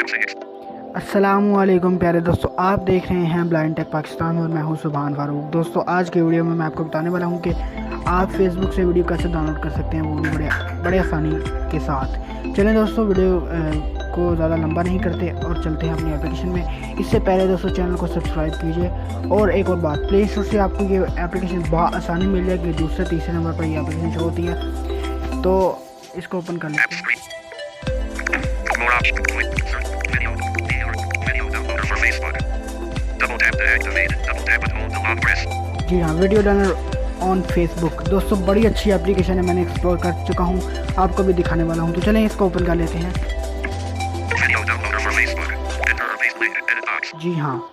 अस्सलामुअलैकुम प्यारे दोस्तों, आप देख रहे हैं ब्लाइंड टेक पाकिस्तान और मैं हूं सुभान फारूक। दोस्तों आज के वीडियो में मैं आपको बताने वाला हूं कि आप फेसबुक से वीडियो कैसे डाउनलोड कर सकते हैं, वो भी बड़े आसानी के साथ। चलें दोस्तों, वीडियो को ज़्यादा लंबा नहीं करते और चलते हैं अपनी एप्लीकेशन में। इससे पहले दोस्तों चैनल को सब्सक्राइब कीजिए। और एक और बात, प्ले स्टोर से आपको ये एप्लीकेशन बहुत आसानी मिल जाएगी। दूसरे तीसरे नंबर पर ये एप्लीकेशन शो होती है, तो इसको ओपन कर लेते हैं। जी हाँ, वीडियो डाउनलोड ऑन फेसबुक। दोस्तों बड़ी अच्छी एप्लीकेशन है, मैंने एक्सप्लोर कर चुका हूँ, आपको भी दिखाने वाला हूँ। तो चलें इसको ओपन कर लेते हैं। जी हाँ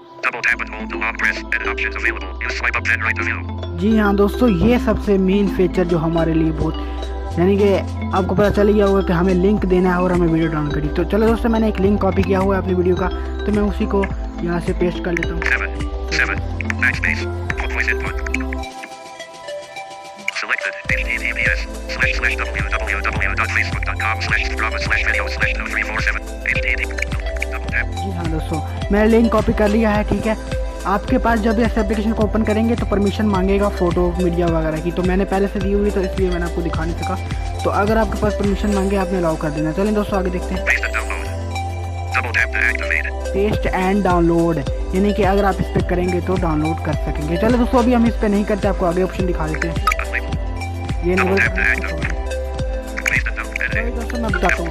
जी हाँ दोस्तों, ये सबसे मेन फीचर जो हमारे लिए बहुत, यानी कि आपको पता चल गया होगा कि हमें लिंक देना है और हमें वीडियो डाउनलोड करनी। तो चलो दोस्तों, मैंने एक लिंक कॉपी किया हुआ है अपनी वीडियो का, तो मैं उसी को यहाँ से पेस्ट कर लेता हूँ। जी हाँ दोस्तों, मैंने लिंक कॉपी कर लिया है। ठीक है, आपके पास जब इस एप्लीकेशन को ओपन करेंगे तो परमिशन मांगेगा फोटो मीडिया वगैरह की, तो मैंने पहले से दी हुई, तो इसलिए मैंने आपको दिखा नहीं सका। तो अगर आपके पास परमिशन मांगे, आपने अलाउ कर देना। चलें दोस्तों आगे देखते हैं। पेस्ट एंड डाउनलोड, यानी कि अगर आप इस पर करेंगे तो डाउनलोड कर सकेंगे। चलो दोस्तों, अभी हम इस पर नहीं करते, आपको आगे ऑप्शन दिखा देते हैं। ये दोस्तों मैं बताता हूँ,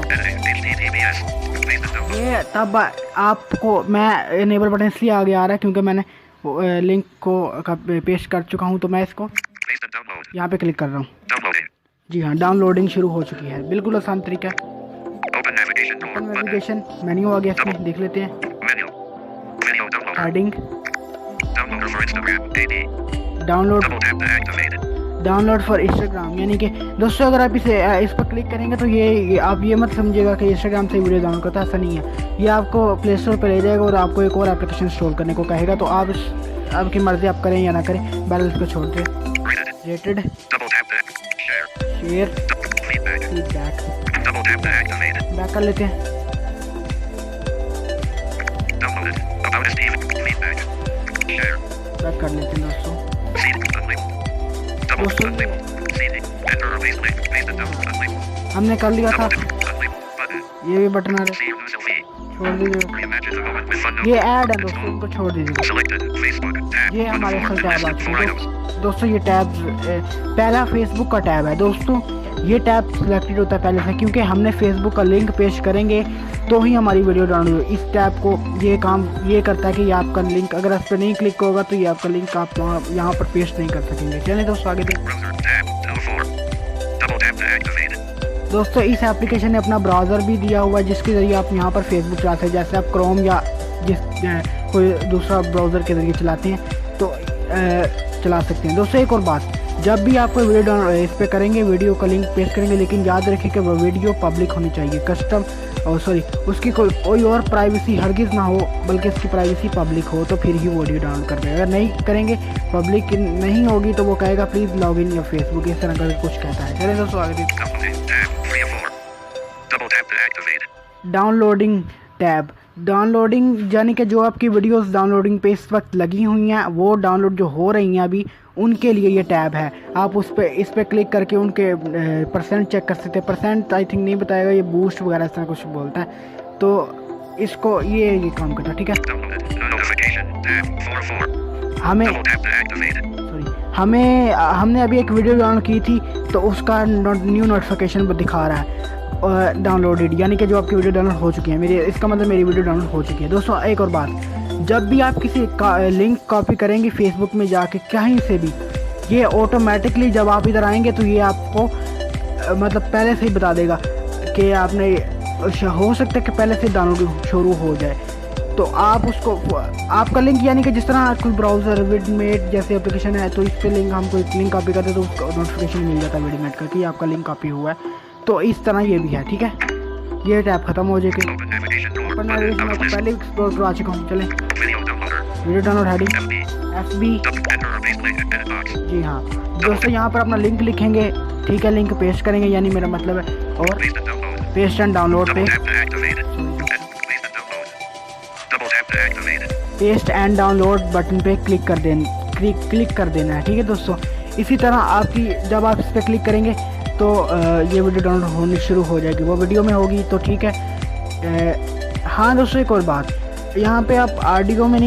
ये तब आपको मैं इनेबल बटन इसलिए आगे आ रहा है क्योंकि मैंने लिंक को पेस्ट कर चुका हूँ। तो मैं इसको यहाँ पे क्लिक कर रहा हूँ। जी हाँ, डाउनलोडिंग शुरू हो चुकी है। बिल्कुल आसान तरीका है। ओपन नेविगेशन मेन्यू आ गया, इसमें देख लेते हैं। हेडिंग डाउनलोड फॉर इंस्टाग्राम, यानी कि दोस्तों अगर आप इस पर क्लिक करेंगे तो ये आप ये मत समझिएगा कि इंस्टाग्राम से वीडियो डाउनलोड करता है, ऐसा नहीं है। ये आपको प्ले स्टोर पर ले जाएगा और आपको एक और एप्लीकेशन इंस्टॉल करने को कहेगा। तो आप आपकी मर्जी, आप करें या ना करें, बैलेंस को छोड़ दें। रेटेड, शेयर, बैक कर लेते हैं। बैक कर लेते हैं दोस्तों। हमने कर लिया था, ये भी बटन आ रहा है, छोड़ दीजिए। ये ऐड है दोस्तों, इनको छोड़ दीजिए। ये हमारे असल टैब आ चुके हैं दोस्तों। ये टैब पहला फेसबुक का टैब है दोस्तों। ये टैब सिलेक्टेड होता है पहले से, क्योंकि हमने फेसबुक का लिंक पेश करेंगे तो ही हमारी वीडियो डाउनलोड होगी। इस टैब को ये काम ये करता है कि ये आपका लिंक, अगर इस पर नहीं क्लिक होगा तो ये आपका लिंक आप यहाँ पर पेस्ट नहीं कर सकेंगे। चलिए दोस्तों आगे देखते। दोस्तों इस एप्लीकेशन ने अपना ब्राउज़र भी दिया हुआ है, जिसके ज़रिए आप यहाँ पर फेसबुक चलाते हैं। जैसे आप क्रोम या कोई दूसरा ब्राउज़र के ज़रिए चलाते हैं तो चला सकते हैं। दोस्तों एक और बात, जब भी आप कोई वीडियो इस पर करेंगे, वीडियो का लिंक पेस्ट करेंगे, लेकिन याद रखिए कि वो वीडियो पब्लिक होनी चाहिए। कस्टम उसकी कोई और प्राइवेसी हरगिज़ ना हो, बल्कि इसकी प्राइवेसी पब्लिक हो, तो फिर ही वीडियो डाउनलोड कर देगा। अगर नहीं करेंगे, पब्लिक नहीं होगी, तो वो कहेगा please log in your Facebook, इस तरह का कुछ कहता है। चलिए दोस्तों आगे। डाउनलोडिंग टैब, डाउनलोडिंग यानी कि जो आपकी वीडियोस डाउनलोडिंग पे इस वक्त लगी हुई हैं, वो डाउनलोड जो हो रही हैं अभी, उनके लिए ये टैब है। आप इस पर क्लिक करके उनके परसेंट चेक कर सकते हैं। परसेंट आई थिंक नहीं बताएगा, ये बूस्ट वगैरह इस तरह कुछ बोलता है। तो इसको ये काम करता है। ठीक है, हमने अभी एक वीडियो डाउनलोड की थी, तो उसका न्यू नोटिफिकेशन दिखा रहा है डाउनलोडेड, यानी कि जो आपकी वीडियो डाउनलोड हो चुकी है। इसका मतलब मेरी वीडियो डाउनलोड हो चुकी है। दोस्तों एक और बात, जब भी आप किसी लिंक कॉपी करेंगे फेसबुक में जाके कहीं से भी, ये ऑटोमेटिकली जब आप इधर आएंगे तो ये आपको मतलब पहले से ही बता देगा कि आपने, हो सकता है कि पहले से डाउनलोड शुरू हो जाए। तो आप उसको, आपका लिंक, यानी कि जिस तरह कोई ब्राउज़र विडमेट जैसे एप्लीकेशन है, तो इस पर लिंक, हम कोई लिंक कॉपी करते हैं तो उसका नोटिफिकेशन मिल जाता है विडमेट का कि आपका लिंक कॉपी हुआ है। तो इस तरह ये भी है। ठीक है, ये टैब खत्म हो जाएगी। पहले एक्सप्लोर करा चुका हूँ। चलें, वीडियो डाउनलोड, हेडिंग FB। जी हाँ दोस्तों, यहाँ पर अपना लिंक लिखेंगे। ठीक है, लिंक पेस्ट करेंगे, यानी मेरा मतलब है, और पेस्ट एंड डाउनलोड पे पेस्ट एंड डाउनलोड बटन पे क्लिक कर देना है। ठीक है दोस्तों, इसी तरह आपकी जब आप इस पर क्लिक करेंगे तो ये वीडियो डाउनलोड होनी शुरू हो जाएगी, वो वीडियो में होगी। तो ठीक है। हाँ दोस्तों, एक और बात, यहाँ पे आप ऑडियो में नहीं